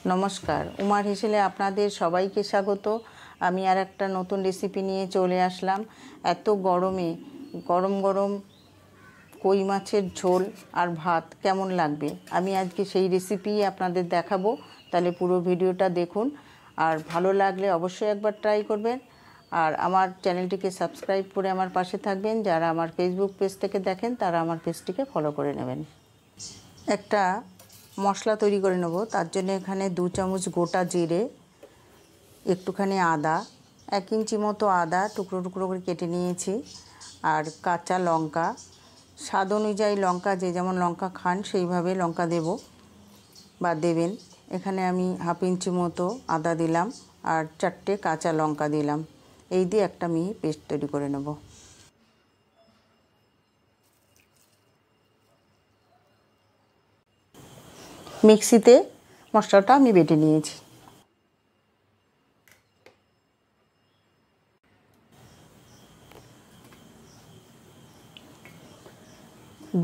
নমস্কার, উমার হেসেলে আপনাদের সবাইকে স্বাগত। আমি আর একটা নতুন রেসিপি নিয়ে চলে আসলাম। এত গরমে গরম গরম কই মাছের ঝোল আর ভাত কেমন লাগবে, আমি আজকে সেই রেসিপি আপনাদের দেখাবো। তাহলে পুরো ভিডিওটা দেখুন, আর ভালো লাগলে অবশ্যই একবার ট্রাই করবেন। আর আমার চ্যানেলটিকে সাবস্ক্রাইব করে আমার পাশে থাকবেন। যারা আমার ফেসবুক পেজ থেকে দেখেন তারা আমার পেজটিকে ফলো করে নেবেন। একটা মশলা তৈরি করে নেব। তার জন্য এখানে 2 চামচ গোটা জিরে, একটুখানি আদা, 1 ইঞ্চি মতো আদা টুকরো টুকরো করে কেটে নিয়েছি, আর কাঁচা লঙ্কা, স্বাদ অনুযায়ী লঙ্কা, যে যেমন লঙ্কা খান সেইভাবে লঙ্কা দেব বা দেবেন। এখানে আমি 1/2 ইঞ্চি মতো আদা দিলাম আর 4টে কাঁচা লঙ্কা দিলাম। এই দিয়ে একটা আমি পেস্ট তৈরি করে নেব। মিক্সিতে মশলাটা আমি বেটে নিয়েছি।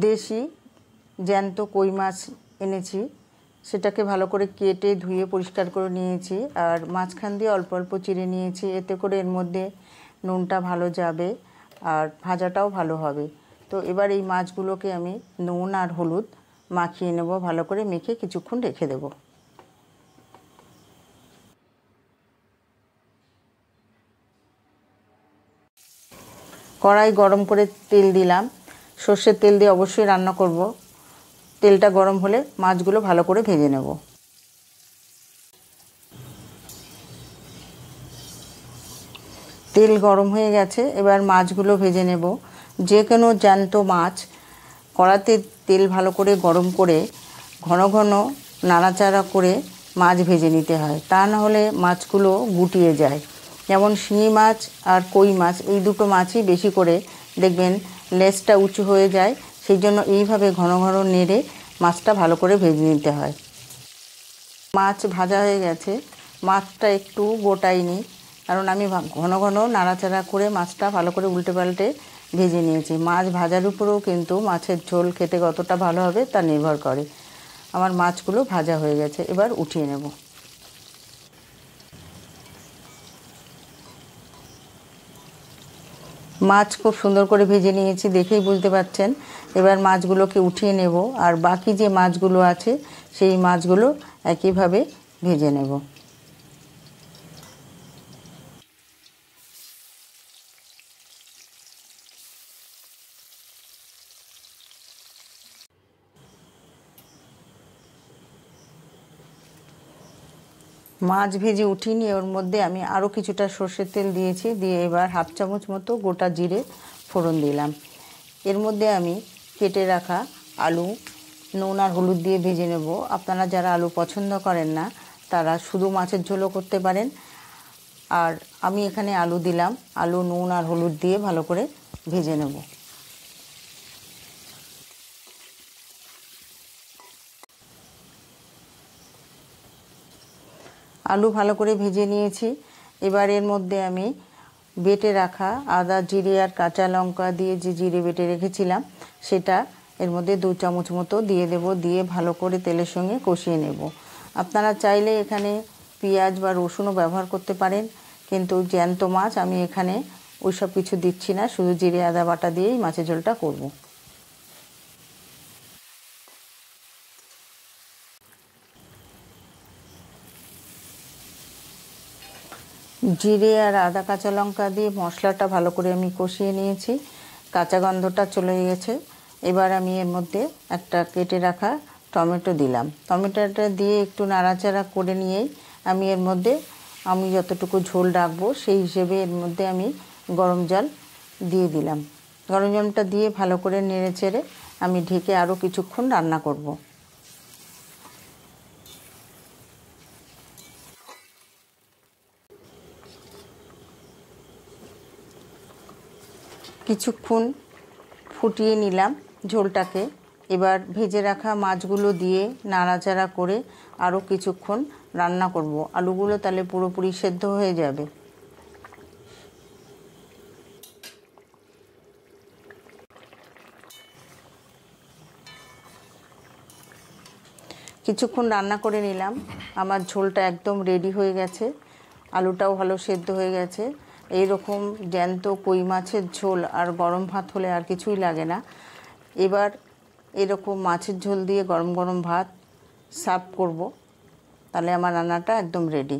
দেশি জ্যান্ত কই মাছ এনেছি, সেটাকে ভালো করে কেটে ধুয়ে পরিষ্কার করে নিয়েছি, আর মাঝখান দিয়ে অল্প অল্প চিড়ে নিয়েছি। এতে করে এর মধ্যে নুনটা ভালো যাবে আর ভাজাটাও ভালো হবে। তো এবার এই মাছগুলোকে আমি নুন আর হলুদ মাখিয়ে নেব, ভালো করে মেখে কিছুক্ষণ রেখে দেব। কড়াই গরম করে তেল দিলাম। সর্ষের তেল দিয়ে অবশ্যই রান্না করব। তেলটা গরম হলে মাছগুলো ভালো করে ভেজে নেব। তেল গরম হয়ে গেছে, এবার মাছগুলো ভেজে নেব। যে কোনো জ্যান্ত মাছ কড়াতে তেল ভালো করে গরম করে ঘন ঘন নাড়াচাড়া করে মাছ ভেজে নিতে হয়, তা না হলে মাছগুলো গুটিয়ে যায়। যেমন শিঙি মাছ আর কই মাছ, এই দুটো মাছই বেশি করে দেখবেন লেজটা উঁচু হয়ে যায়। সেই জন্য এইভাবে ঘন ঘন নেড়ে মাছটা ভালো করে ভেজে নিতে হয়। মাছ ভাজা হয়ে গেছে, মাছটা একটু গোটাইনি, কারণ আমি ঘন ঘন নাড়াচাড়া করে মাছটা ভালো করে উল্টে পাল্টে ভেজে নিয়েছি। মাছ ভাজার উপরেও কিন্তু মাছের ঝোল খেতে কতটা ভালো হবে তা নির্ভর করে। আমার মাছগুলো ভাজা হয়ে গেছে, এবার উঠিয়ে নেব। মাছ খুব সুন্দর করে ভেজে নিয়েছি, দেখেই বুঝতে পারছেন। এবার মাছগুলোকে উঠিয়ে নেব, আর বাকি যে মাছগুলো আছে সেই মাছগুলো একইভাবে ভেজে নেব। মাছ ভেজে উঠিয়ে নিয়ে ওর মধ্যে আমি আরও কিছুটা সর্ষের তেল দিয়েছি, দিয়ে এবার 1/2 চামচ মতো গোটা জিরে ফোড়ন দিলাম। এর মধ্যে আমি কেটে রাখা আলু নুন আর হলুদ দিয়ে ভেজে নেব। আপনারা যারা আলু পছন্দ করেন না তারা শুধু মাছের ঝোলও করতে পারেন। আর আমি এখানে আলু দিলাম, আলু নুন আর হলুদ দিয়ে ভালো করে ভেজে নেব। আলু ভালো করে ভেজে নিয়েছি। এবার এর মধ্যে আমি বেটে রাখা আদা জিরে আর কাঁচা লঙ্কা দিয়ে যে জিরে বেটে রেখেছিলাম সেটা এর মধ্যে 2 চামচ মতো দিয়ে দেব, দিয়ে ভালো করে তেলের সঙ্গে কষিয়ে নেব। আপনারা চাইলে এখানে পেঁয়াজ বা রসুনও ব্যবহার করতে পারেন, কিন্তু জ্যান্ত মাছ আমি এখানে ওই সব কিছু দিচ্ছি না, শুধু জিরে আদা বাটা দিয়েই মাছের ঝোলটা করব। জিরে আর আদা কাঁচা লঙ্কা দিয়ে মশলাটা ভালো করে আমি কষিয়ে নিয়েছি, কাঁচা গন্ধটা চলে গেছে। এবার আমি এর মধ্যে একটা কেটে রাখা টমেটো দিলাম। টমেটোটা দিয়ে একটু নাড়াচাড়া করে নিয়েই আমি এর মধ্যে আমি যতটুকু ঝোল রাখবো সেই হিসেবে এর মধ্যে আমি গরম জল দিয়ে দিলাম। গরম জলটা দিয়ে ভালো করে নেড়ে চেড়ে আমি ঢেকে আরও কিছুক্ষণ রান্না করব। কিছুক্ষণ ফুটিয়ে নিলাম ঝোলটাকে। এবার ভেজে রাখা মাছগুলো দিয়ে নাড়াচাড়া করে আরও কিছুক্ষণ রান্না করব। আলুগুলো তাহলে পুরোপুরি সেদ্ধ হয়ে যাবে। কিছুক্ষণ রান্না করে নিলাম, আমার ঝোলটা একদম রেডি হয়ে গেছে, আলুটাও ভালো সেদ্ধ হয়ে গেছে। এইরকম জ্যান্ত কই মাছের ঝোল আর গরম ভাত হলে আর কিছুই লাগে না। এবার এরকম মাছের ঝোল দিয়ে গরম গরম ভাত সার্ভ করব, তাহলে আমার রান্নাটা একদম রেডি।